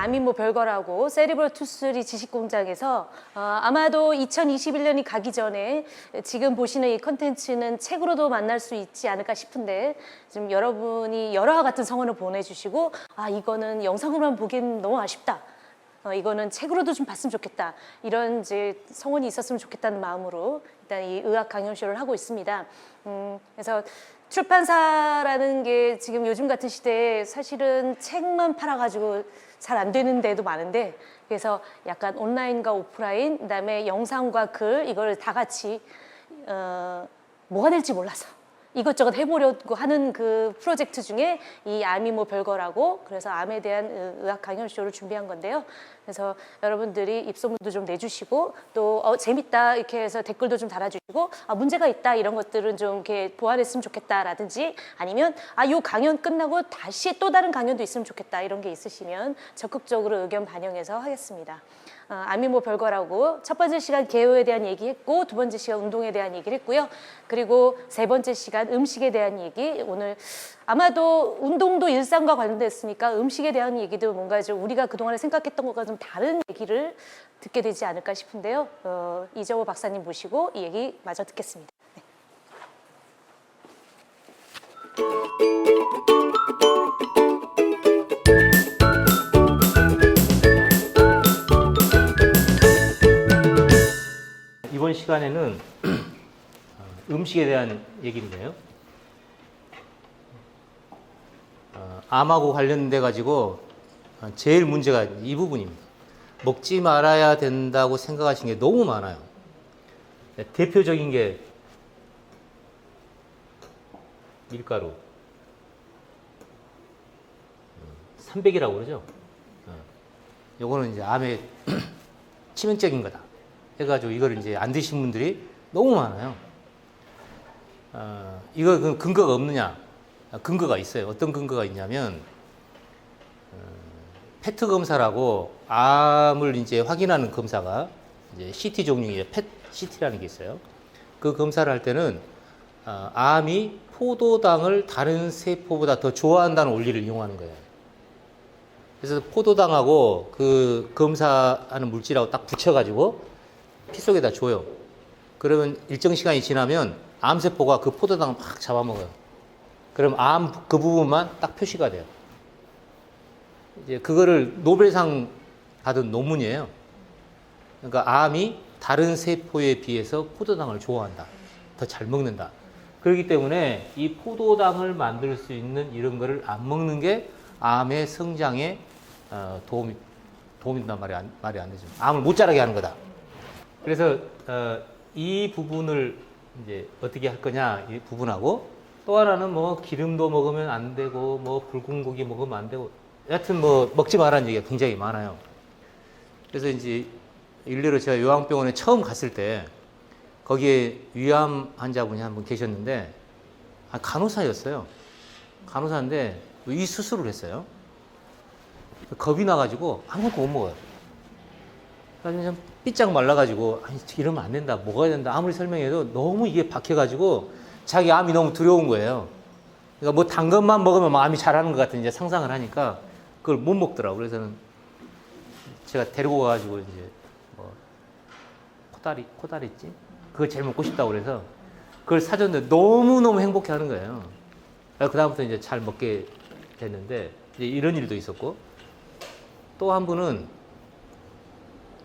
암이 뭐 별거라고 세리브럴 투스리 지식공장에서 아마도 2021년이 가기 전에 지금 보시는 이 컨텐츠는 책으로도 만날 수 있지 않을까 싶은데 지금 여러분이 열화와 같은 성원을 보내주시고 이거는 영상으로만 보기엔 너무 아쉽다. 이거는 책으로도 좀 봤으면 좋겠다. 이런 이제 성원이 있었으면 좋겠다는 마음으로 일단 이 의학 강연쇼를 하고 있습니다. 그래서 출판사라는 게 지금 요즘 같은 시대에 사실은 책만 팔아가지고 잘 안 되는 데도 많은데 그래서 약간 온라인과 오프라인 그다음에 영상과 글 이걸 다 같이 뭐가 될지 몰라서 이것저것 해보려고 하는 그 프로젝트 중에 이 암이 뭐 별거라고 그래서 암에 대한 의학 강연쇼를 준비한 건데요. 그래서 여러분들이 입소문도 좀 내주시고 또 재밌다 이렇게 해서 댓글도 좀 달아주시고 문제가 있다 이런 것들은 좀 이렇게 보완했으면 좋겠다라든지 아니면 요 강연 끝나고 다시 또 다른 강연도 있으면 좋겠다 이런 게 있으시면 적극적으로 의견 반영해서 하겠습니다. 암이 뭐 별거라고 첫 번째 시간 개요에 대한 얘기했고 두 번째 시간 운동에 대한 얘기를 했고요. 그리고 세 번째 시간 음식에 대한 얘기 오늘 아마도 운동도 일상과 관련됐으니까 음식에 대한 얘기도 뭔가 좀 우리가 그동안에 생각했던 것과 좀 다른 얘기를 듣게 되지 않을까 싶은데요. 이정호 박사님 모시고 이 얘기 마저 듣겠습니다. 네. 이번 시간에는 음식에 대한 얘기인데요. 암하고 관련돼 가지고 제일 문제가 이 부분입니다. 먹지 말아야 된다고 생각하시는 게 너무 많아요. 대표적인 게 밀가루 300이라고 그러죠. 요거는 이제 암에 치명적인 거다 해가지고 이걸 이제 안 드신 분들이 너무 많아요. 이거 근거가 없느냐? 근거가 있어요. 어떤 근거가 있냐면 페트 검사라고 암을 이제 확인하는 검사가 이제 CT 종류의 펫 CT라는 게 있어요. 그 검사를 할 때는 암이 포도당을 다른 세포보다 더 좋아한다는 원리를 이용하는 거예요. 그래서 포도당하고 그 검사하는 물질하고 딱 붙여가지고 피 속에다 줘요. 그러면 일정 시간이 지나면 암세포가 그 포도당을 막 잡아먹어요. 그럼 암 그 부분만 딱 표시가 돼요. 이제 그거를 노벨상 받은 논문이에요. 그러니까 암이 다른 세포에 비해서 포도당을 좋아한다. 더 잘 먹는다. 그렇기 때문에 이 포도당을 만들 수 있는 이런 거를 안 먹는 게 암의 성장에 도움이 된단 말이 안 되죠. 암을 못 자라게 하는 거다. 그래서 이 부분을 이제 어떻게 할 거냐 이 부분하고 또 하나는 뭐 기름도 먹으면 안 되고 뭐 붉은 고기 먹으면 안 되고 여하튼 뭐 먹지 말라는 얘기가 굉장히 많아요. 그래서 이제 일례로 제가 요양병원에 처음 갔을 때 거기에 위암 환자분이 한 분 계셨는데 간호사였어요. 간호사인데 이 수술을 했어요. 겁이 나가지고 아무것도 못 먹어요. 그래서 삐짝 말라가지고 이러면 안 된다, 먹어야 된다 아무리 설명해도 너무 이게 박혀가지고 자기 암이 너무 두려운 거예요. 그러니까 뭐 단 것만 먹으면 암이 잘하는 것 같은 이제 상상을 하니까 그걸 못 먹더라고. 그래서는 제가 데리고 가가지고 이제 뭐 코다리찜 그걸 제일 먹고 싶다고 그래서 그걸 사줬는데 너무너무 행복해 하는 거예요. 그다음부터 이제 잘 먹게 됐는데 이제 이런 일도 있었고 또 한 분은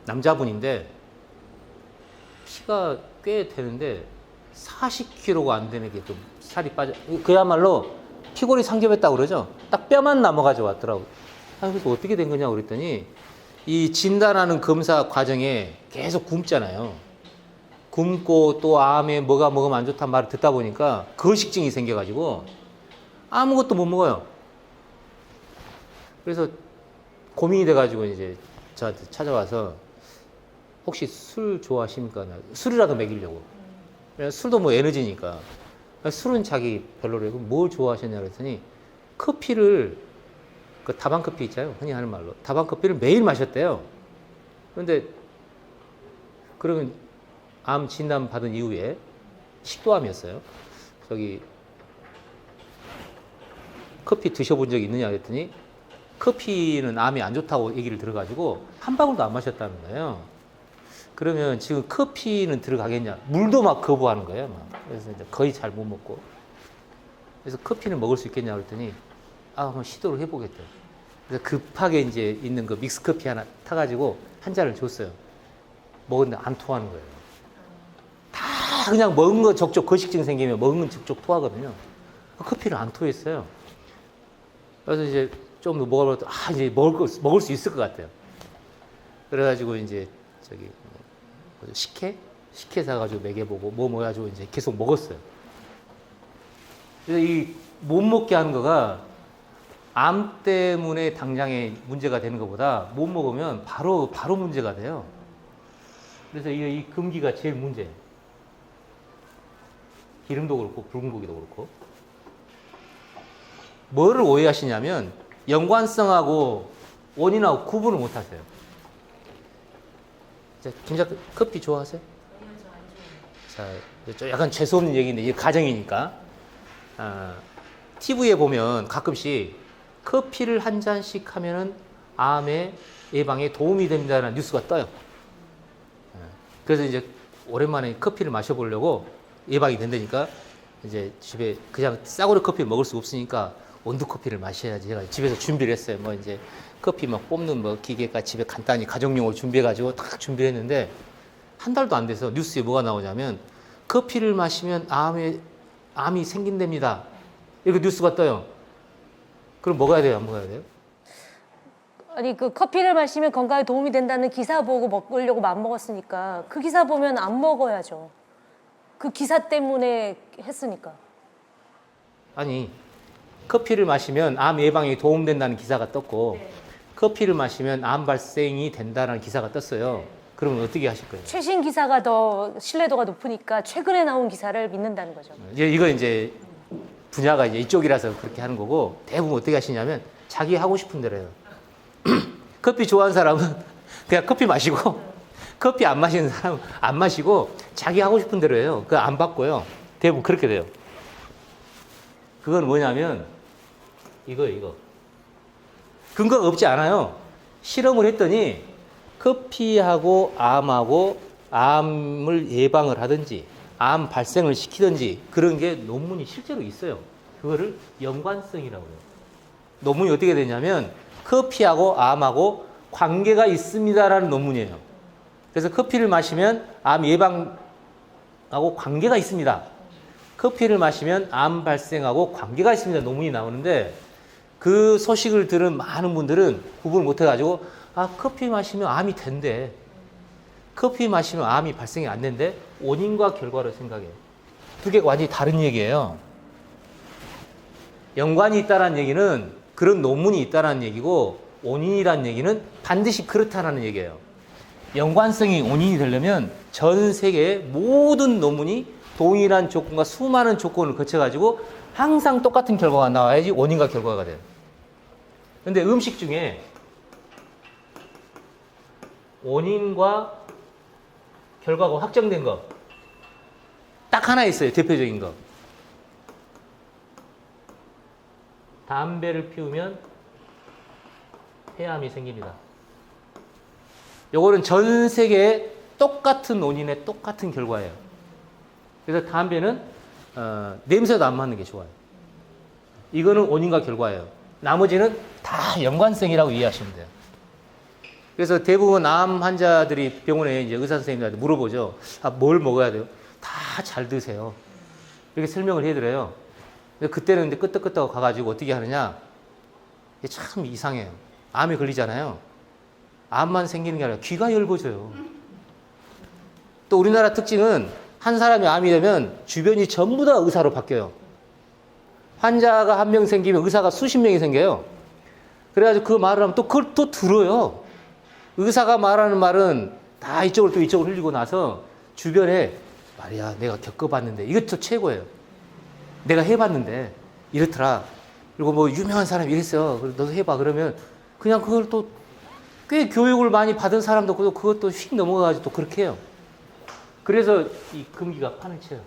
남자분인데 키가 꽤 되는데 40kg가 안 되는 게 좀 살이 빠져. 그야말로 피골이 상접했다고 그러죠. 딱 뼈만 남아가지고 왔더라고. 그래서 어떻게 된 거냐고 그랬더니 이 진단하는 검사 과정에 계속 굶잖아요. 굶고 또 암에 뭐가 먹으면 안 좋다는 말을 듣다 보니까 거식증이 생겨가지고 아무것도 못 먹어요. 그래서 고민이 돼가지고 이제 저한테 찾아와서 혹시 술 좋아하십니까? 술이라도 먹이려고. 술도 뭐 에너지니까. 술은 자기 별로래고 뭘 좋아하셨냐 그랬더니 커피를 그 다방커피 있잖아요. 흔히 하는 말로. 다방커피를 매일 마셨대요. 그런데 그러면 암 진단 받은 이후에 식도암이었어요. 저기 커피 드셔본 적 있느냐 그랬더니 커피는 암에 안 좋다고 얘기를 들어가지고 한 방울도 안 마셨다는 거예요. 그러면 지금 커피는 들어가겠냐? 물도 막 거부하는 거예요. 막. 그래서 이제 거의 잘 못 먹고. 그래서 커피는 먹을 수 있겠냐 그랬더니 한번 시도를 해보겠대요. 그래서 급하게 이제 있는 그 믹스 커피 하나 타가지고 한 잔을 줬어요. 먹었는데 안 토하는 거예요. 다 그냥 먹은 거 적적 거식증 생기면 먹은 건 적적 토하거든요. 커피를 안 토했어요. 그래서 이제 좀 더 먹어봤더니 이제 먹을 수 있을 것 같아요. 그래가지고 이제 저기 식혜 사가지고 먹여보고 뭐 해가지고 이제 계속 먹었어요. 그래서 이 못 먹게 하는 거가 암 때문에 당장에 문제가 되는 것보다 못 먹으면 바로 문제가 돼요. 그래서 이 금기가 제일 문제예요. 기름도 그렇고 붉은 고기도 그렇고. 뭐를 오해하시냐면 연관성하고 원인하고 구분을 못 하세요. 진짜 커피 좋아하세요? 자, 약간 재수없는 얘기인데 이게 가정이니까. TV에 보면 가끔씩 커피를 한 잔씩 하면은 암의 예방에 도움이 된다는 뉴스가 떠요. 그래서 이제 오랜만에 커피를 마셔보려고 예방이 된다니까 이제 집에 그냥 싸구려 커피 먹을 수 없으니까 원두 커피를 마셔야지 해가지고 집에서 준비를 했어요. 뭐 이제 커피 막 뽑는 뭐 기계가 집에 간단히 가정용으로 준비해가지고 딱 준비를 했는데 한 달도 안 돼서 뉴스에 뭐가 나오냐면 커피를 마시면 암이 생긴답니다. 이렇게 뉴스가 떠요. 그럼 먹어야 돼요? 안 먹어야 돼요? 아니 그 커피를 마시면 건강에 도움이 된다는 기사 보고 먹으려고 맘먹었으니까 그 기사 보면 안 먹어야죠. 그 기사 때문에 했으니까. 아니 커피를 마시면 암 예방에 도움된다는 기사가 떴고 네. 커피를 마시면 암 발생이 된다는 기사가 떴어요. 그러면 어떻게 하실 거예요? 최신 기사가 더 신뢰도가 높으니까 최근에 나온 기사를 믿는다는 거죠. 이거 이제 분야가 이제 이쪽이라서 그렇게 하는 거고 대부분 어떻게 하시냐면 자기 하고 싶은 대로 해요. 커피 좋아하는 사람은 그냥 커피 마시고 커피 안 마시는 사람은 안 마시고 자기 하고 싶은 대로 해요. 그거 안 바꿔요. 대부분 그렇게 돼요. 그건 뭐냐면 이거 근거가 없지 않아요. 실험을 했더니 커피하고 암을 예방을 하든지 암 발생을 시키든지 그런 게 논문이 실제로 있어요. 그거를 연관성이라고 해요. 논문이 어떻게 되냐면 커피하고 암하고 관계가 있습니다라는 논문이에요. 그래서 커피를 마시면 암 예방하고 관계가 있습니다. 커피를 마시면 암 발생하고 관계가 있습니다. 논문이 나오는데 그 소식을 들은 많은 분들은 구분을 못 해가지고 커피 마시면 암이 된대. 커피 마시면 암이 발생이 안 된대. 원인과 결과로 생각해요. 두 개가 완전히 다른 얘기예요. 연관이 있다는 얘기는 그런 논문이 있다는 얘기고 원인이라는 얘기는 반드시 그렇다는 얘기예요. 연관성이 원인이 되려면 전 세계의 모든 논문이 동일한 조건과 수많은 조건을 거쳐가지고 항상 똑같은 결과가 나와야지 원인과 결과가 돼요. 근데 음식 중에 원인과 결과가 확정된 거 딱 하나 있어요. 대표적인 거. 담배를 피우면 폐암이 생깁니다. 요거는 전 세계에 똑같은 원인의 똑같은 결과예요. 그래서 담배는 냄새도 안 맡는 게 좋아요. 이거는 원인과 결과예요. 나머지는 다 연관성이라고 이해하시면 돼요. 그래서 대부분 암 환자들이 병원에 이제 의사 선생님들한테 물어보죠. 뭘 먹어야 돼요? 다 잘 드세요. 이렇게 설명을 해드려요. 근데 그때는 근데 끄떡끄떡 가가지고 어떻게 하느냐? 이게 참 이상해요. 암에 걸리잖아요. 암만 생기는 게 아니라 귀가 엷어져요. 또 우리나라 특징은 한 사람이 암이 되면 주변이 전부 다 의사로 바뀌어요. 환자가 한 명 생기면 의사가 수십 명이 생겨요. 그래가지고 그 말을 하면 또 그걸 또 들어요. 의사가 말하는 말은 다 이쪽으로 또 이쪽으로 흘리고 나서 주변에 말이야 내가 겪어봤는데 이것도 최고예요. 내가 해봤는데 이렇더라. 그리고 뭐 유명한 사람이 이랬어. 너도 해봐. 그러면 그냥 그걸 또 꽤 교육을 많이 받은 사람도 그것도 휙 넘어가가지고 또 그렇게 해요. 그래서 이 금기가 판을 쳐요.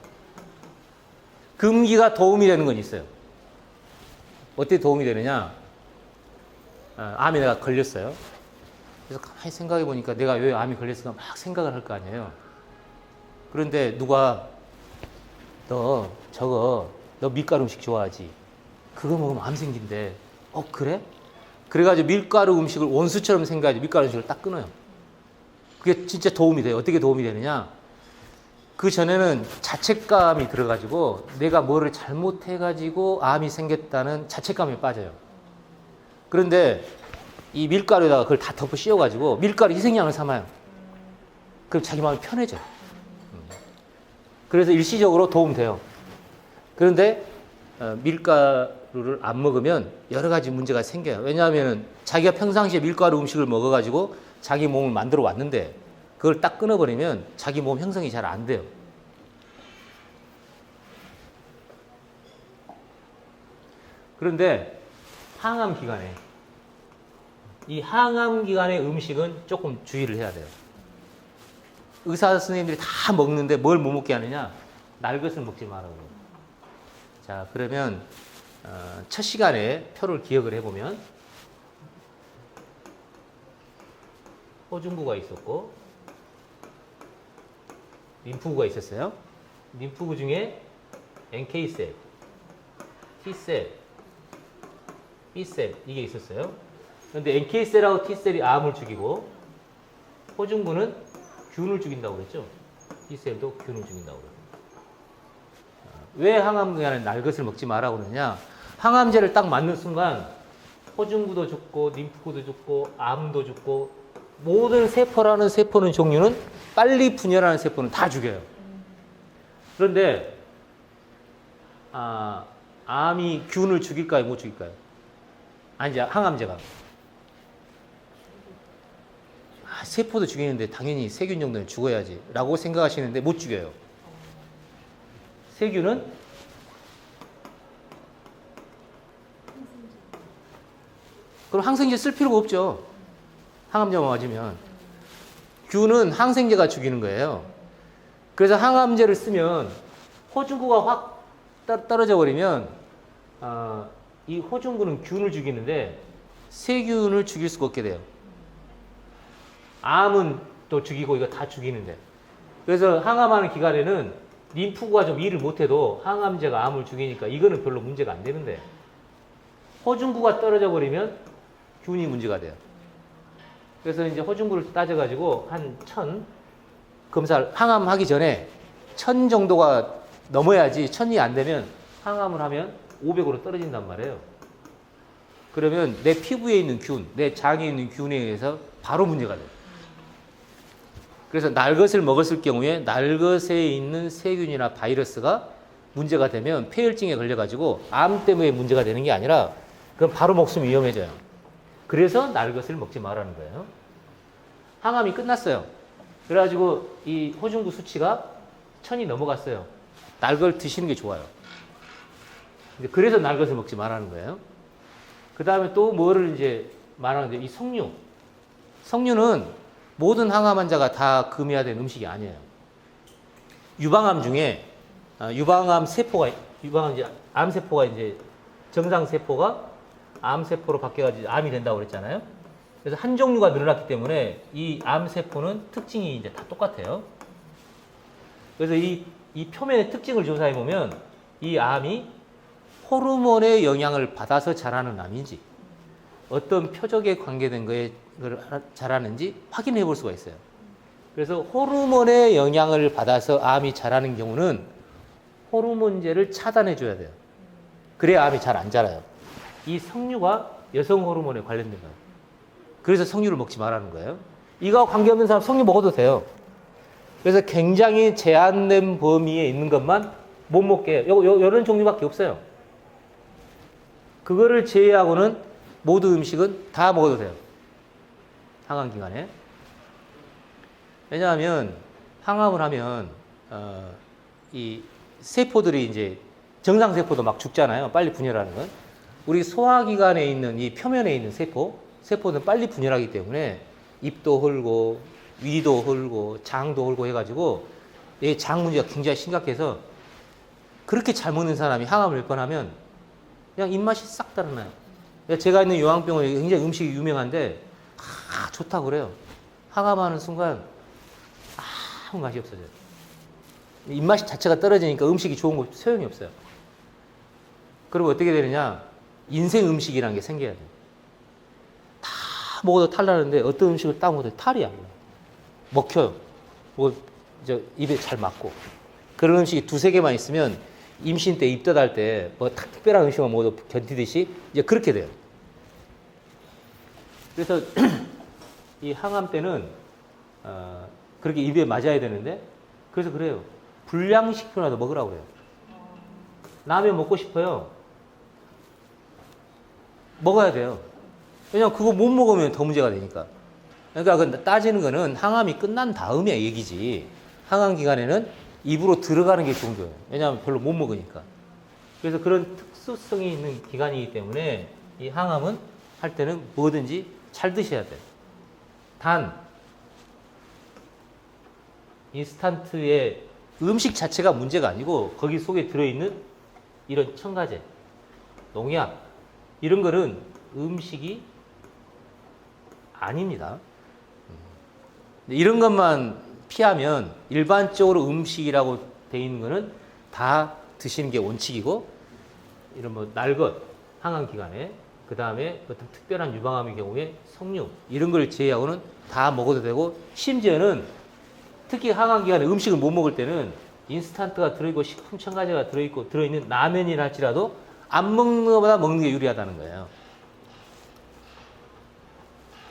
금기가 도움이 되는 건 있어요. 어떻게 도움이 되느냐? 암에 내가 걸렸어요. 그래서 가만히 생각해 보니까 내가 왜 암이 걸렸을까 막 생각을 할 거 아니에요. 그런데 누가 너 밀가루 음식 좋아하지? 그거 먹으면 암 생긴대. 그래? 그래가지고 밀가루 음식을 원수처럼 생각하지 밀가루 음식을 딱 끊어요. 그게 진짜 도움이 돼요. 어떻게 도움이 되느냐? 그 전에는 자책감이 들어가지고 내가 뭐를 잘못해가지고 암이 생겼다는 자책감에 빠져요. 그런데 이 밀가루에다가 그걸 다 덮어 씌워가지고 밀가루 희생양을 삼아요. 그럼 자기 마음이 편해져요. 그래서 일시적으로 도움돼요. 그런데 밀가루를 안 먹으면 여러 가지 문제가 생겨요. 왜냐하면 자기가 평상시에 밀가루 음식을 먹어가지고 자기 몸을 만들어 왔는데 그걸 딱 끊어버리면 자기 몸 형성이 잘 안 돼요. 그런데 항암 기간에 이 항암 기간의 음식은 조금 주의를 해야 돼요. 의사 선생님들이 다 먹는데 뭘 못 먹게 하느냐? 날 것을 먹지 말라고. 자, 그러면 첫 시간에 표를 기억을 해보면 호중구가 있었고 림프구가 있었어요. 림프구 중에 NK셀, T셀, B셀 이게 있었어요. 그런데 NK셀하고 T셀이 암을 죽이고 호중구는 균을 죽인다고 그랬죠. B셀도 균을 죽인다고 그래요. 왜 항암 기간에 날 것을 먹지 마라고 그러냐? 항암제를 딱 맞는 순간 호중구도 죽고 림프구도 죽고 암도 죽고 모든 세포라는 세포는 종류는 빨리 분열하는 세포는 다 죽여요. 그런데 암이 균을 죽일까요? 못 죽일까요? 아니죠. 항암제가. 세포도 죽이는데 당연히 세균 정도는 죽어야지 라고 생각하시는데 못 죽여요. 세균은 그럼 항생제 쓸 필요가 없죠. 항암제만 맞으면. 균은 항생제가 죽이는 거예요. 그래서 항암제를 쓰면 호중구가 확 떨어져 버리면 이 호중구는 균을 죽이는데 세균을 죽일 수가 없게 돼요. 암은 또 죽이고 이거 다 죽이는데. 그래서 항암하는 기간에는 림프구가 좀 일을 못해도 항암제가 암을 죽이니까 이거는 별로 문제가 안 되는데 호중구가 떨어져 버리면 균이 문제가 돼요. 그래서 이제 호중구를 따져가지고 한 1000 검사를 항암하기 전에 1000 정도가 넘어야지 1000이 안 되면 항암을 하면 500으로 떨어진단 말이에요. 그러면 내 피부에 있는 균, 내 장에 있는 균에 의해서 바로 문제가 돼요. 그래서 날것을 먹었을 경우에 날것에 있는 세균이나 바이러스가 문제가 되면 폐혈증에 걸려가지고 암 때문에 문제가 되는 게 아니라 그럼 바로 먹으면 위험해져요. 그래서 날것을 먹지 말라는 거예요. 항암이 끝났어요. 그래가지고 이 호중구 수치가 1000이 넘어갔어요. 날걸 드시는 게 좋아요. 그래서 날것을 먹지 말라는 거예요. 그 다음에 또 뭐를 이제 말하는데 이 석류. 석류는 모든 항암 환자가 다 금해야 되는 음식이 아니에요. 유방암 중에 유방암 세포가 암세포가 이제 정상 세포가 암세포로 바뀌어가지고 암이 된다고 그랬잖아요. 그래서 한 종류가 늘어났기 때문에 이 암세포는 특징이 이제 다 똑같아요. 그래서 이 표면의 특징을 조사해 보면 이 암이 호르몬의 영향을 받아서 자라는 암인지 어떤 표적에 관계된 거에 자라는지 확인해 볼 수가 있어요. 그래서 호르몬의 영향을 받아서 암이 자라는 경우는 호르몬제를 차단해 줘야 돼요. 그래야 암이 잘 안 자라요. 이 석류가 여성 호르몬에 관련된 거예요. 그래서 석류를 먹지 말라는 거예요. 이거와 관계없는 사람 석류 먹어도 돼요. 그래서 굉장히 제한된 범위에 있는 것만 못 먹게 해요. 이런 종류밖에 없어요. 그거를 제외하고는 모든 음식은 다 먹어도 돼요. 항암 기간에. 왜냐하면 항암을 하면 이 세포들이 이제 정상 세포도 막 죽잖아요. 빨리 분열하는 건. 우리 소화기관에 있는 이 표면에 있는 세포는 빨리 분열하기 때문에 입도 헐고 위도 헐고 장도 헐고 해가지고 이 장 문제가 굉장히 심각해서 그렇게 잘 먹는 사람이 항암을 몇 번 하면 그냥 입맛이 싹 달아나요. 제가 있는 요양병원이 굉장히 음식이 유명한데 좋다고 그래요. 항암하는 순간 아무 맛이 없어져요. 입맛 자체가 떨어지니까 음식이 좋은 거 소용이 없어요. 그리고 어떻게 되느냐, 인생 음식이라는 게 생겨야 돼요. 다 먹어도 탈 나는데 어떤 음식을 딱 먹어도 탈이 안 나요. 먹혀요. 뭐 입에 잘 맞고. 그런 음식이 두세 개만 있으면 임신 때 입덧할 때 뭐 특별한 음식만 먹어도 견디듯이 이제 그렇게 돼요. 그래서 이 항암 때는 그렇게 입에 맞아야 되는데, 그래서 그래요. 불량식품이라도 먹으라고 그래요. 라면 먹고 싶어요. 먹어야 돼요. 왜냐면 그거 못 먹으면 더 문제가 되니까. 그러니까 따지는 거는 항암이 끝난 다음에 얘기지. 항암 기간에는 입으로 들어가는 게 좋은 거예요. 왜냐하면 별로 못 먹으니까. 그래서 그런 특수성이 있는 기간이기 때문에 이 항암은 할 때는 뭐든지 잘 드셔야 돼요. 단, 인스턴트의 음식 자체가 문제가 아니고 거기 속에 들어있는 이런 첨가제, 농약, 이런 거는 음식이 아닙니다. 이런 것만 피하면 일반적으로 음식이라고 되어 있는 거는 다 드시는 게 원칙이고, 이런 뭐 날것, 항암 기간에, 그 다음에 어떤 특별한 유방암의 경우에 석류, 이런 걸 제외하고는 다 먹어도 되고, 심지어는 특히 항암 기간에 음식을 못 먹을 때는 인스턴트가 들어있고 식품 첨가제가 들어있는 라면이라 할지라도 안 먹는 것보다 먹는 게 유리하다는 거예요.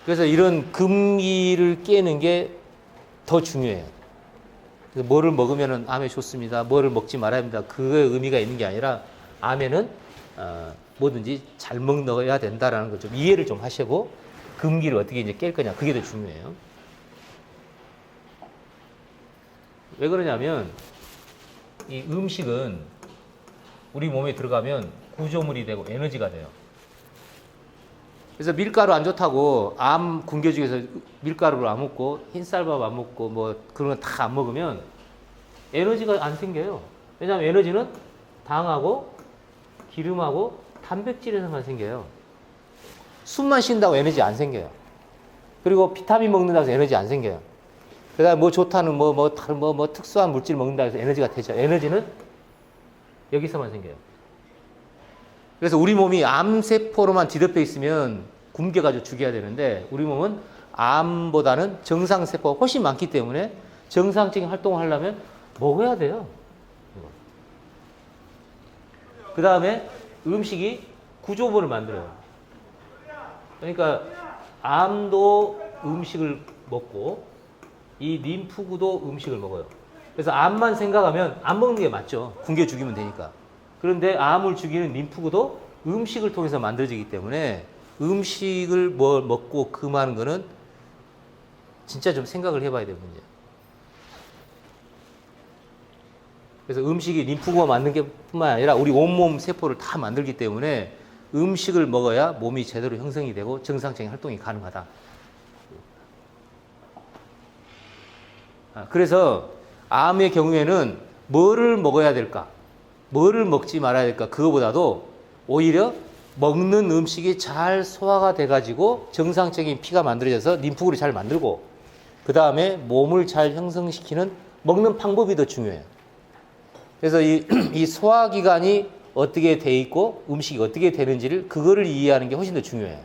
그래서 이런 금기를 깨는 게 더 중요해요. 그래서 뭐를 먹으면 암에 좋습니다, 뭐를 먹지 말아야 합니다, 그거에 의미가 있는 게 아니라 암에는 뭐든지 잘 먹어야 된다라는 걸 좀 이해를 좀 하시고, 금기를 어떻게 이제 깰 거냐, 그게 더 중요해요. 왜 그러냐면 이 음식은 우리 몸에 들어가면 구조물이 되고 에너지가 돼요. 그래서 밀가루 안 좋다고 암 굶겨 중에서 밀가루를 안 먹고 흰쌀밥 안 먹고 뭐 그런 거 다 안 먹으면 에너지가 안 생겨요. 왜냐하면 에너지는 당하고 기름하고 단백질에서만 생겨요. 숨만 쉰다고 에너지 안 생겨요. 그리고 비타민 먹는다고 해서 에너지 안 생겨요. 그다음에 뭐 좋다는 뭐 특수한 물질 먹는다고 해서 에너지가 되죠. 에너지는 여기서만 생겨요. 그래서 우리 몸이 암세포로만 뒤덮여 있으면 굶겨가지고 죽여야 되는데, 우리 몸은 암보다는 정상세포가 훨씬 많기 때문에 정상적인 활동을 하려면 먹어야 돼요. 그 다음에 음식이 구조물을 만들어요. 그러니까 암도 음식을 먹고 이 림프구도 음식을 먹어요. 그래서 암만 생각하면 안 먹는 게 맞죠. 굶겨 죽이면 되니까. 그런데 암을 죽이는 림프구도 음식을 통해서 만들어지기 때문에 음식을 뭘 먹고 금하는 거는 진짜 좀 생각을 해봐야 될 문제예요. 그래서 음식이 림프구가 만든 게 뿐만 아니라 우리 온몸 세포를 다 만들기 때문에 음식을 먹어야 몸이 제대로 형성이 되고 정상적인 활동이 가능하다. 그래서 암의 경우에는 뭐를 먹어야 될까? 뭐를 먹지 말아야 될까? 그거보다도 오히려 먹는 음식이 잘 소화가 돼가지고 정상적인 피가 만들어져서 림프구를 잘 만들고, 그 다음에 몸을 잘 형성시키는 먹는 방법이 더 중요해요. 그래서 이 소화기관이 어떻게 돼 있고 음식이 어떻게 되는지를, 그거를 이해하는 게 훨씬 더 중요해요.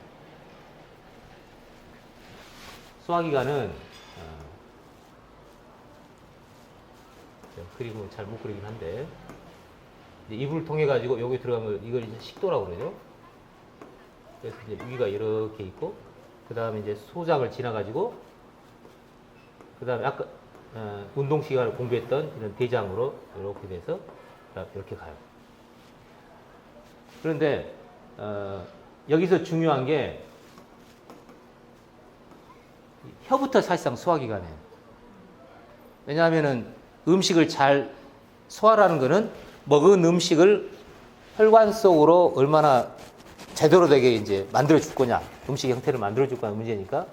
소화기관은 그림은 잘 못 그리긴 한데, 이제 입을 통해 가지고 여기 들어가면 이걸 이제 식도라고 그러죠. 그래서 이제 위가 이렇게 있고, 그 다음에 이제 소장을 지나 가지고, 그 다음에 아까 운동 시간을 공부했던 이런 대장으로 이렇게 돼서 이렇게 가요. 그런데 여기서 중요한 게 혀부터 사실상 소화기관이에요. 왜냐하면은 음식을 잘 소화라는 거는 먹은 음식을 혈관 속으로 얼마나 제대로 되게 이제 만들어 줄 거냐, 음식 형태를 만들어 줄 거냐 문제니까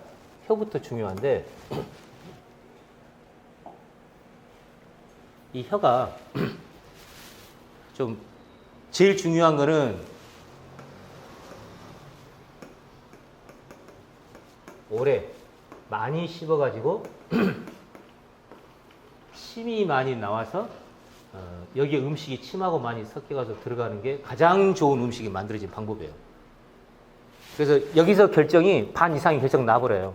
혀부터 중요한데, 이 혀가 좀 제일 중요한 거는 오래 많이 씹어가지고 침이 많이 나와서 여기에 음식이 침하고 많이 섞여가서 들어가는 게 가장 좋은 음식이 만들어진 방법이에요. 그래서 여기서 결정이 반 이상이 결정 나버려요.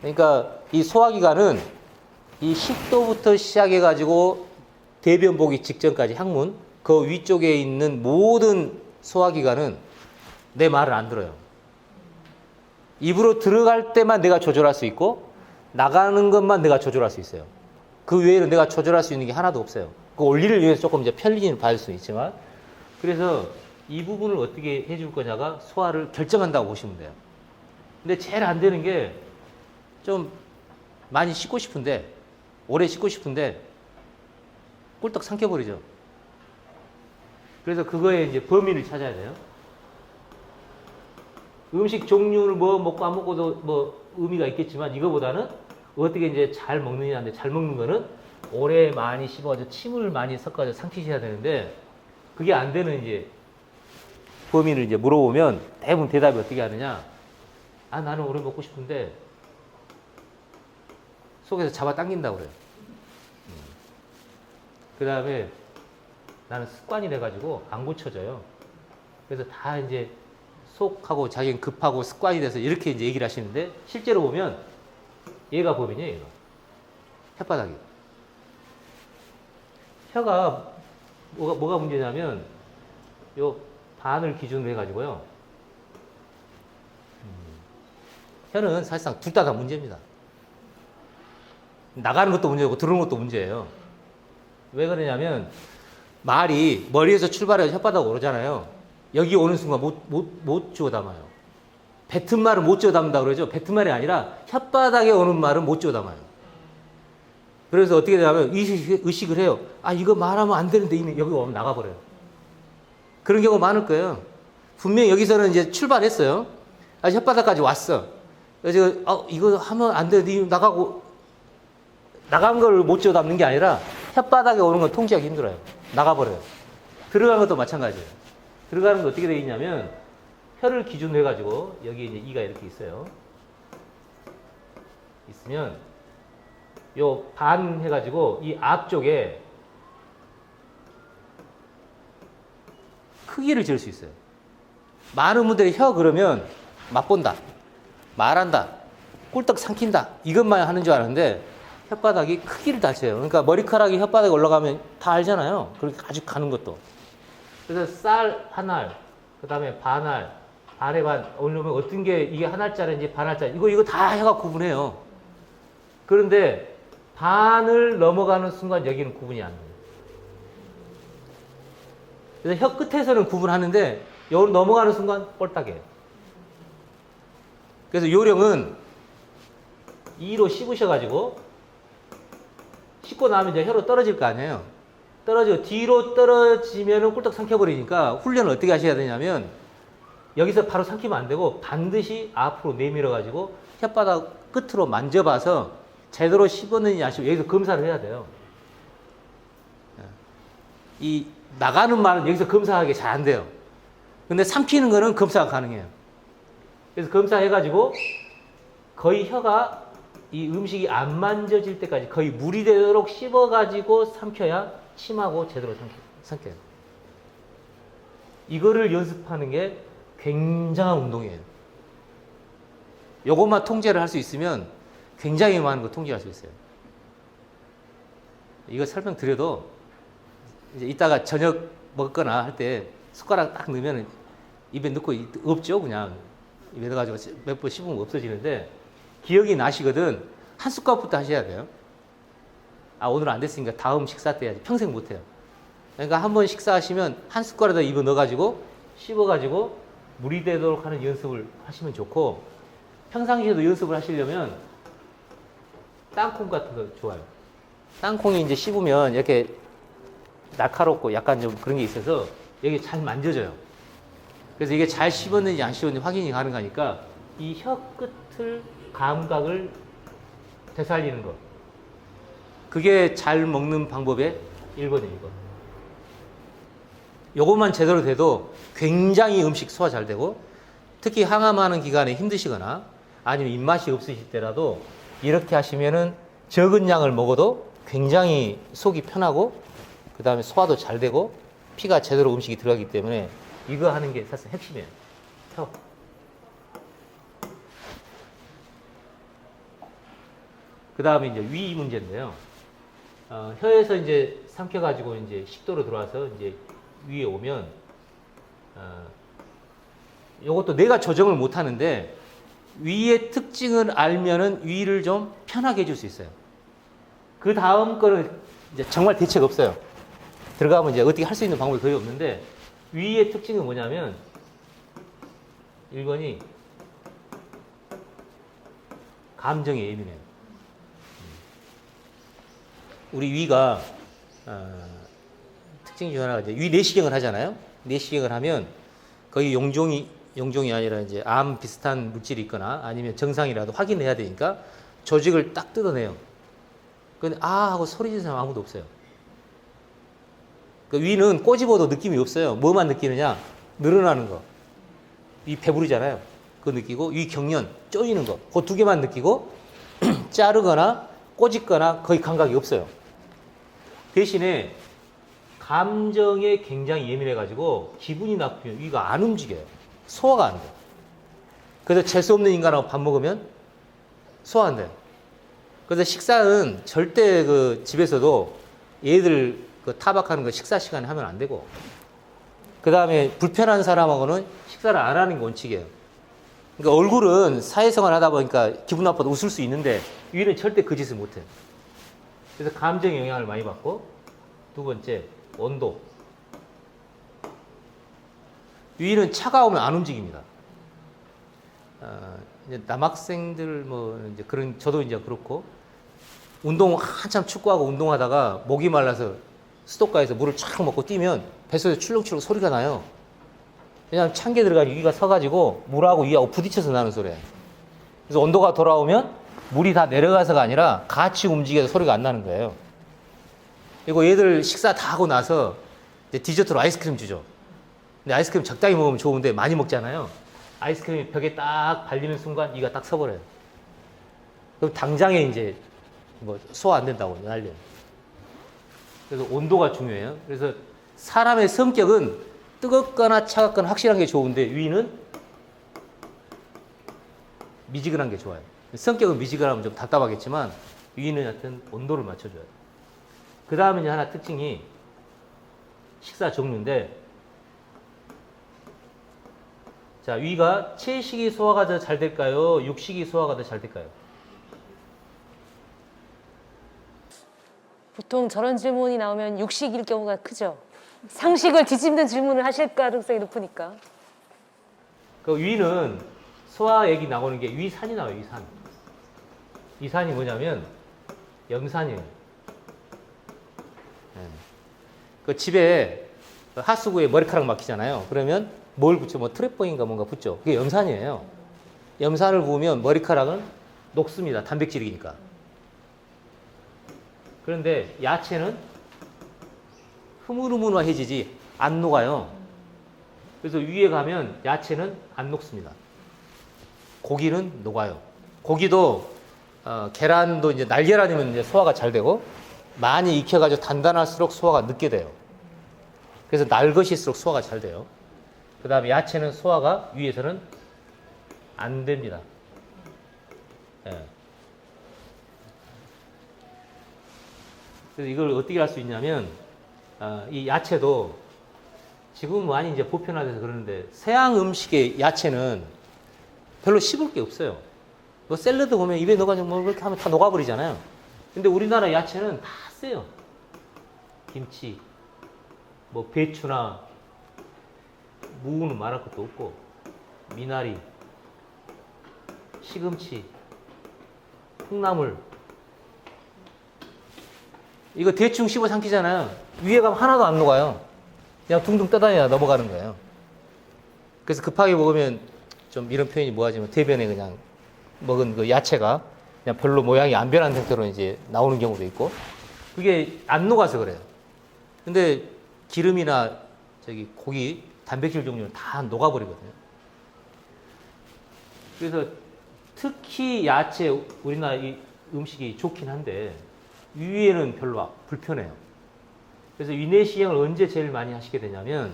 그러니까 이 소화기관은 이 식도부터 시작해가지고 대변 보기 직전까지 항문 그 위쪽에 있는 모든 소화기관은 내 말을 안 들어요. 입으로 들어갈 때만 내가 조절할 수 있고 나가는 것만 내가 조절할 수 있어요. 그 외에는 내가 조절할 수 있는 게 하나도 없어요. 그 원리를 위해서 조금 이제 편리를 받을 수 있지만 그래서 이 부분을 어떻게 해줄 거냐가 소화를 결정한다고 보시면 돼요. 근데 제일 안 되는 게 좀 많이 씻고 싶은데 오래 씻고 싶은데 꿀떡 삼켜버리죠. 그래서 그거에 이제 범인을 찾아야 돼요. 음식 종류를 뭐 먹고 안 먹고도 뭐 의미가 있겠지만 이거보다는 어떻게 이제 잘 먹느냐인데 잘 먹는 거는 오래 많이 씹어가지고 침을 많이 섞어서 삼키셔야 되는데 그게 안 되는 이제 범인을 이제 물어보면 대부분 대답이 어떻게 하느냐. 아, 나는 오래 먹고 싶은데 속에서 잡아 당긴다고 그래요. 그 다음에 나는 습관이 돼가지고 안 고쳐져요. 그래서 다 이제 속하고 자기는 급하고 습관이 돼서 이렇게 이제 얘기를 하시는데 실제로 보면 얘가 범인이에요, 얘가. 혓바닥이. 혀가 뭐가 문제냐면 요 반을 기준으로 해가지고요. 혀는 사실상 둘 다 문제입니다. 나가는 것도 문제고 들어오는 것도 문제예요. 왜 그러냐면 말이 머리에서 출발해서 혓바닥으로 오르잖아요. 여기 오는 순간 못 주워 담아요. 뱉은 말을 못 주워 담는다 그러죠. 뱉은 말이 아니라 혓바닥에 오는 말은 못 주워 담아요. 그래서 어떻게 되냐면 의식을 해요. 아, 이거 말하면 안 되는데 여기 오면 나가버려요. 그런 경우가 많을 거예요. 분명히 여기서는 이제 출발했어요. 아, 혓바닥까지 왔어. 그래서 이거 하면 안 되는데 나간 걸 못 주워 담는 게 아니라 혓바닥에 오는 건 통제하기 힘들어요. 나가버려요. 들어가는 것도 마찬가지예요. 들어가는 거 어떻게 되어 있냐면 혀를 기준으로 해가지고 여기 이제 이가 이렇게 있어요. 있으면 요 반 해가지고 이 앞쪽에 크기를 지을 수 있어요. 많은 분들이 혀 그러면 맛본다, 말한다, 꿀떡 삼킨다 이것만 하는 줄 아는데 혓바닥이 크기를 다 쳐요. 그러니까 머리카락이 혓바닥에 올라가면 다 알잖아요. 그렇게 아주 가는 것도. 그래서 쌀 한 알, 그 다음에 반 알, 반에 반, 올려면 어떤 게 이게 한 알짜리인지 반 알짜리, 이거 다 혀가 구분해요. 그런데 반을 넘어가는 순간 여기는 구분이 안 돼요. 그래서 혀 끝에서는 구분하는데 여기 넘어가는 순간 꼴딱해요. 그래서 요령은 이로 씹으셔가지고 씹고 나면 이제 혀로 떨어질 거 아니에요. 떨어지고 뒤로 떨어지면은 꿀떡 삼켜버리니까 훈련을 어떻게 하셔야 되냐면 여기서 바로 삼키면 안 되고 반드시 앞으로 내밀어가지고 혓바닥 끝으로 만져봐서 제대로 씹었느냐 안 씹었느냐 여기서 검사를 해야 돼요. 이 나가는 말은 여기서 검사하기 잘 안 돼요. 근데 삼키는 거는 검사가 가능해요. 그래서 검사해가지고 거의 혀가 이 음식이 안 만져질 때까지 거의 물이 되도록 씹어가지고 삼켜야 침하고 제대로 삼켜요. 이거를 연습하는 게 굉장한 운동이에요. 요것만 통제를 할 수 있으면 굉장히 많은 거 통제할 수 있어요. 이거 설명드려도 이제 이따가 저녁 먹거나 할 때 숟가락 딱 넣으면 입에 넣고 없죠. 그냥 입에 넣어가지고 몇 번 씹으면 없어지는데 기억이 나시거든. 한 숟가락부터 하셔야 돼요. 아, 오늘 안 됐으니까 다음 식사 때 해야지. 평생 못 해요. 그러니까 한 번 식사하시면 한 숟가락에다 입에 넣어가지고 씹어가지고 물이 되도록 하는 연습을 하시면 좋고 평상시에도 연습을 하시려면 땅콩 같은 거 좋아요. 땅콩이 이제 씹으면 이렇게 날카롭고 약간 좀 그런 게 있어서 여기 잘 만져져요. 그래서 이게 잘 씹었는지 안 씹었는지 확인이 가능하니까 이 혀 끝을 감각을 되살리는 것. 그게 잘 먹는 방법의 1번이에요, 1번. 요것만 제대로 돼도 굉장히 음식 소화 잘 되고 특히 항암하는 기간에 힘드시거나 아니면 입맛이 없으실 때라도 이렇게 하시면은 적은 양을 먹어도 굉장히 속이 편하고 그 다음에 소화도 잘 되고 피가 제대로 음식이 들어가기 때문에 이거 하는 게 사실 핵심이에요. 혀. 그 다음에 이제 위 문제인데요. 혀에서 이제 삼켜가지고 이제 식도로 들어와서 이제 위에 오면, 요것도 내가 조정을 못 하는데, 위의 특징을 알면은 위를 좀 편하게 해줄 수 있어요. 그 다음 거는 이제 정말 대책 없어요. 들어가면 이제 어떻게 할 수 있는 방법이 거의 없는데, 위의 특징은 뭐냐면, 1번이 감정에 예민해요. 우리 위가 특징 중 하나가 이제 위 내시경을 하잖아요. 내시경을 하면 거의 용종이 아니라 이제 암 비슷한 물질이 있거나 아니면 정상이라도 확인해야 되니까 조직을 딱 뜯어내요. 근데 아 하고 소리 지르는 사람 아무도 없어요. 그 위는 꼬집어도 느낌이 없어요. 뭐만 느끼느냐? 늘어나는 거. 위 배부르잖아요. 그거 느끼고 위 경련 쪼이는 거. 그 두 개만 느끼고 자르거나 꼬집거나 거의 감각이 없어요. 대신에 감정에 굉장히 예민해가지고 기분이 나쁘면 위가 안 움직여요. 소화가 안 돼요. 그래서 재수 없는 인간하고 밥 먹으면 소화 안 돼요. 그래서 식사는 절대 그 집에서도 얘들 그 타박하는 거 식사 시간에 하면 안 되고, 그 다음에 불편한 사람하고는 식사를 안 하는 게 원칙이에요. 그러니까 얼굴은 사회생활 하다 보니까 기분 나빠도 웃을 수 있는데 위는 절대 그 짓을 못 해요. 그래서 감정에 영향을 많이 받고, 두 번째 온도. 위는 차가우면 안 움직입니다. 이제 남학생들 뭐 이제 그런 저도 이제 그렇고 운동 한참 축구하고 운동하다가 목이 말라서 수도가에서 물을 쫙 먹고 뛰면 뱃속에 출렁출렁 소리가 나요. 왜냐하면 찬게 들어가니 위가 서가지고 물하고 위하고 부딪혀서 나는 소리예요. 그래서 온도가 돌아오면 물이 다 내려가서가 아니라 같이 움직여서 소리가 안 나는 거예요. 그리고 얘들 식사 다 하고 나서 이제 디저트로 아이스크림 주죠. 근데 아이스크림 적당히 먹으면 좋은데 많이 먹잖아요. 아이스크림이 벽에 딱 발리는 순간 이가 딱 서버려요. 그럼 당장에 이제 뭐 소화 안 된다고 난리예요. 그래서 온도가 중요해요. 그래서 사람의 성격은 뜨겁거나 차갑거나 확실한 게 좋은데 위는 미지근한 게 좋아요. 성격은 미지근하면 좀 답답하겠지만 위는 하여튼 온도를 맞춰줘요. 그 다음에 이제 하나 특징이 식사 종류인데, 자, 위가 채식이 소화가 더 잘 될까요? 육식이 소화가 더 잘 될까요? 보통 저런 질문이 나오면 육식일 경우가 크죠. 상식을 뒤집는 질문을 하실 가능성이 높으니까. 그 위는 소화 얘기 나오는 게 위산이 나와요. 위산. 위산이 뭐냐면 염산이에요. 그 집에 하수구에 머리카락 막히잖아요. 그러면 뭘 붙여? 뭐 트랩봉인가 뭔가 붙죠. 그게 염산이에요. 염산을 부으면 머리카락은 녹습니다. 단백질이니까. 그런데 야채는 흐물흐물해지지 안 녹아요. 그래서 위에 가면 야채는 안 녹습니다. 고기는 녹아요. 고기도 계란도 이제 날계란이면 이제 소화가 잘 되고, 많이 익혀가지고 단단할수록 소화가 늦게 돼요. 그래서 날 것일수록 소화가 잘 돼요. 그 다음에 야채는 소화가 위에서는 안 됩니다. 예. 그래서 이걸 어떻게 할 수 있냐면, 이 야채도 지금 많이 이제 보편화돼서 그러는데, 서양 음식의 야채는 별로 씹을 게 없어요. 뭐 샐러드 보면 입에 넣어가지고 뭐 그렇게 하면 다 녹아버리잖아요. 근데 우리나라 야채는 다 세요. 김치, 뭐 배추나 무는 말할 것도 없고, 미나리, 시금치, 콩나물, 이거 대충 씹어 삼키잖아요. 위에 가면 하나도 안 녹아요. 그냥 둥둥 떠다녀야 넘어가는 거예요. 그래서 급하게 먹으면 좀 이런 표현이 뭐하지만 대변에 그냥 먹은 그 야채가 그냥 별로 모양이 안 변한 상태로 이제 나오는 경우도 있고, 그게 안 녹아서 그래요. 근데 기름이나 저기 고기, 단백질 종류는 다 녹아버리거든요. 그래서 특히 야채 우리나라 이 음식이 좋긴 한데 위에는 별로 불편해요. 그래서 위내시경을 언제 제일 많이 하시게 되냐면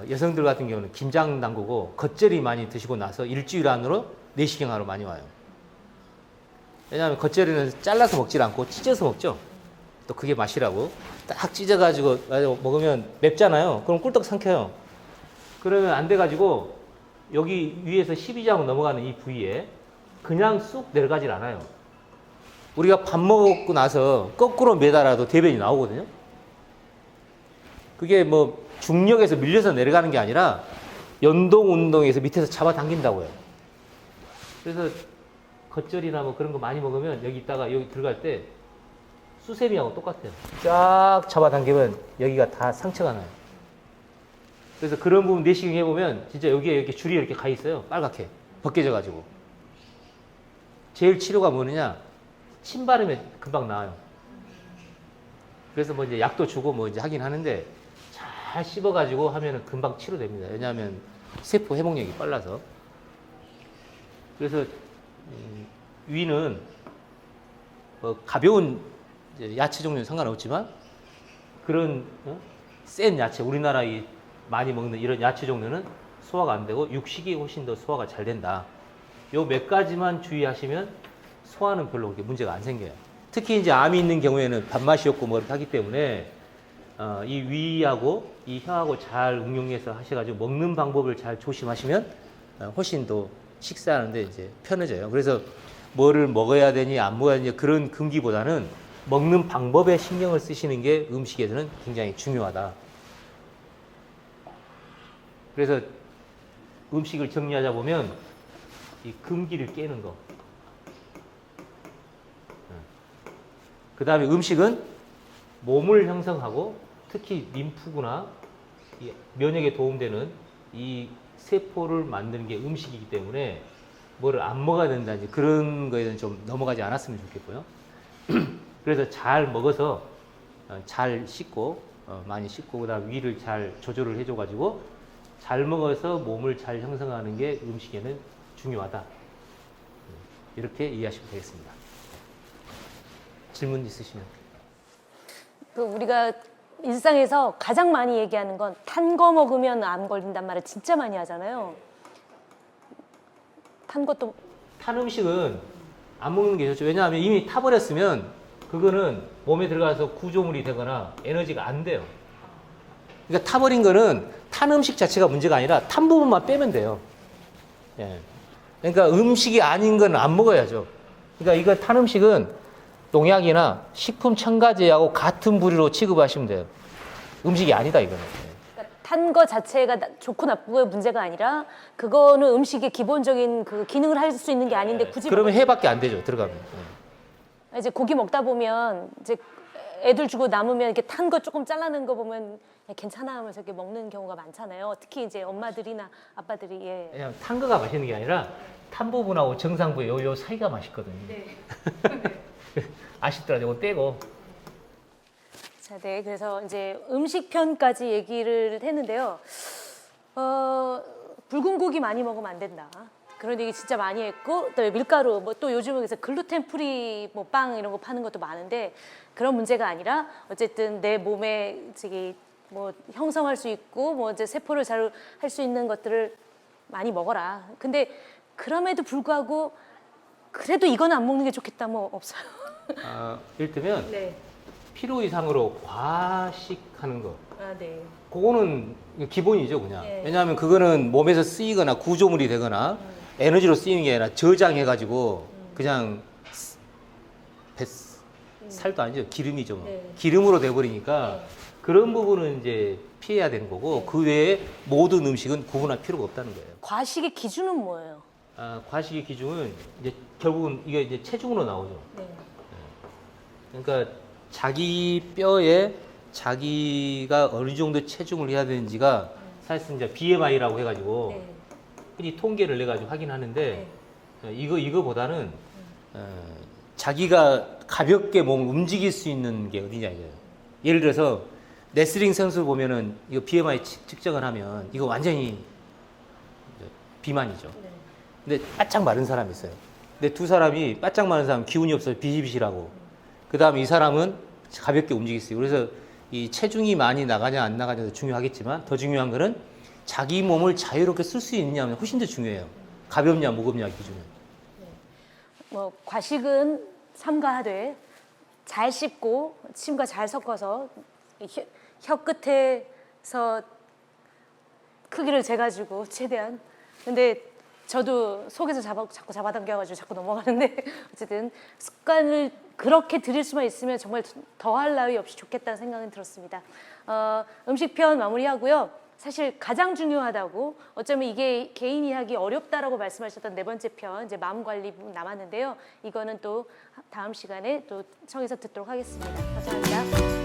여성들 같은 경우는 김장 담그고 겉절이 많이 드시고 나서 일주일 안으로 내시경하러 많이 와요. 왜냐하면 겉절이는 잘라서 먹질 않고 찢어서 먹죠. 또 그게 맛이라고 딱 찢어가지고 먹으면 맵잖아요. 그럼 꿀떡 삼켜요. 그러면 안 돼가지고 여기 위에서 12장 넘어가는 이 부위에 그냥 쑥 내려가질 않아요. 우리가 밥 먹고 나서 거꾸로 매달아도 대변이 나오거든요. 그게 뭐 중력에서 밀려서 내려가는 게 아니라 연동 운동에서 밑에서 잡아당긴다고요. 그래서 겉절이나 뭐 그런 거 많이 먹으면 여기 있다가 여기 들어갈 때 수세미하고 똑같아요. 쫙 잡아당기면 여기가 다 상처가 나요. 그래서 그런 부분 내시경 해보면 진짜 여기에 이렇게 줄이 이렇게 가 있어요. 빨갛게 벗겨져가지고. 제일 치료가 뭐느냐? 침 바르면 금방 나아요. 그래서 뭐 이제 약도 주고 뭐 이제 하긴 하는데 잘 씹어가지고 하면은 금방 치료됩니다. 왜냐하면 세포 회복력이 빨라서. 그래서 위는 뭐 가벼운 야채 종류는 상관없지만 그런 센 야채, 우리나라 많이 먹는 이런 야채 종류는 소화가 안 되고 육식이 훨씬 더 소화가 잘 된다. 요 몇 가지만 주의하시면 소화는 별로 그렇게 문제가 안 생겨요. 특히 이제 암이 있는 경우에는 밥맛이 없고 뭐 이렇게 하기 때문에 이 위하고 이 혀하고 잘 응용해서 하셔가지고 먹는 방법을 잘 조심하시면 훨씬 더 식사하는데 이제 편해져요. 그래서 뭐를 먹어야 되니 안 먹어야 되니 그런 금기보다는 먹는 방법에 신경을 쓰시는 게 음식에서는 굉장히 중요하다. 그래서 음식을 정리하자 보면 이 금기를 깨는 거. 그 다음에 음식은 몸을 형성하고 특히 림프구나 이 면역에 도움되는 이 세포를 만드는 게 음식이기 때문에 뭐를 안 먹어야 된다든지 그런 거에는 좀 넘어가지 않았으면 좋겠고요. 그래서 잘 먹어서 잘 씻고 많이 씻고 그다음 위를 잘 조절을 해줘가지고 잘 먹어서 몸을 잘 형성하는 게 음식에는 중요하다. 이렇게 이해하시면 되겠습니다. 질문 있으시면. 그 우리가 일상에서 가장 많이 얘기하는 건 탄 거 먹으면 암 걸린단 말을 진짜 많이 하잖아요. 탄 것도 탄 음식은 안 먹는 게 좋죠. 왜냐하면 이미 타버렸으면 그거는 몸에 들어가서 구조물이 되거나 에너지가 안 돼요. 그러니까 타버린 거는 탄 음식 자체가 문제가 아니라 탄 부분만 빼면 돼요. 예. 그러니까 음식이 아닌 건 안 먹어야죠. 그러니까 이거 탄 음식은 농약이나 식품 첨가제하고 같은 부류로 취급하시면 돼요. 음식이 아니다 이거는. 탄 거 자체가 좋고 나쁘고의 문제가 아니라 그거는 음식의 기본적인 그 기능을 할 수 있는 게 아닌데 굳이 그러면 해밖에 안 되죠 들어가면. 이제 고기 먹다 보면 이제 애들 주고 남으면 이렇게 탄 거 조금 잘라낸 거 보면 괜찮아 하면서 이렇게 먹는 경우가 많잖아요. 특히 이제 엄마들이나 아빠들이 예. 그냥 탄 거가 맛있는 게 아니라 탄 부분하고 정상부 요 사이가 맛있거든요. 네. 아쉽더라도 이거 떼고. 자, 네. 그래서 이제 음식 편까지 얘기를 했는데요. 붉은 고기 많이 먹으면 안 된다. 그런 얘기 진짜 많이 했고, 또 밀가루, 뭐 또 요즘은 그래서 글루텐 프리 뭐 빵 이런 거 파는 것도 많은데 그런 문제가 아니라 어쨌든 내 몸에 저기 뭐 형성할 수 있고 뭐 이제 세포를 잘 할 수 있는 것들을 많이 먹어라. 근데 그럼에도 불구하고 그래도 이건 안 먹는 게 좋겠다 뭐 없어요. 이를테면 네. 필요 이상으로 과식하는 거. 아, 네. 그거는 기본이죠, 그냥. 네. 왜냐하면 그거는 몸에서 쓰이거나 구조물이 되거나 에너지로 쓰이는 게 아니라 저장해가지고 그냥 살도 아니죠, 기름이죠. 뭐. 네. 기름으로 돼버리니까 그런 부분은 이제 피해야 되는 거고 그 외에 모든 음식은 구분할 필요가 없다는 거예요. 과식의 기준은 뭐예요? 과식의 기준은 이제 결국은 이게 이제 체중으로 나오죠. 네. 그러니까 자기 뼈에 자기가 어느 정도 체중을 해야 되는지가 사실상 이제 BMI라고 해가지고 네. 흔히 통계를 내가지고 하긴하는데 이거보다는 자기가 가볍게 몸을 움직일 수 있는 게 어디냐 이거예요. 예를 들어서 레슬링 선수 보면은 이거 BMI 측정을 하면 이거 완전히 비만이죠. 네. 근데 바짝 마른 사람이 있어요. 근데 두 사람이 바짝 마른 사람 기운이 없어요. 비실비실하고. 그 다음에 이 사람은 가볍게 움직일 수 있어요. 그래서 이 체중이 많이 나가냐 안 나가냐도 중요하겠지만 더 중요한 거는 자기 몸을 자유롭게 쓸 수 있느냐면 훨씬 더 중요해요. 가볍냐 무겁냐 기준은. 뭐 과식은 삼가하되 잘 씹고 침과 잘 섞어서 혀 끝에서 크기를 재가지고 최대한. 근데 저도 속에서 자꾸 잡아당겨가지고 자꾸 넘어가는데 어쨌든 습관을 그렇게 들일 수만 있으면 정말 더할 나위 없이 좋겠다는 생각은 들었습니다. 음식편 마무리하고요. 사실 가장 중요하다고 어쩌면 이게 개인이 하기 어렵다라고 말씀하셨던 네 번째 편 이제 마음 관리 부분 남았는데요. 이거는 또 다음 시간에 또 청해서 듣도록 하겠습니다. 감사합니다.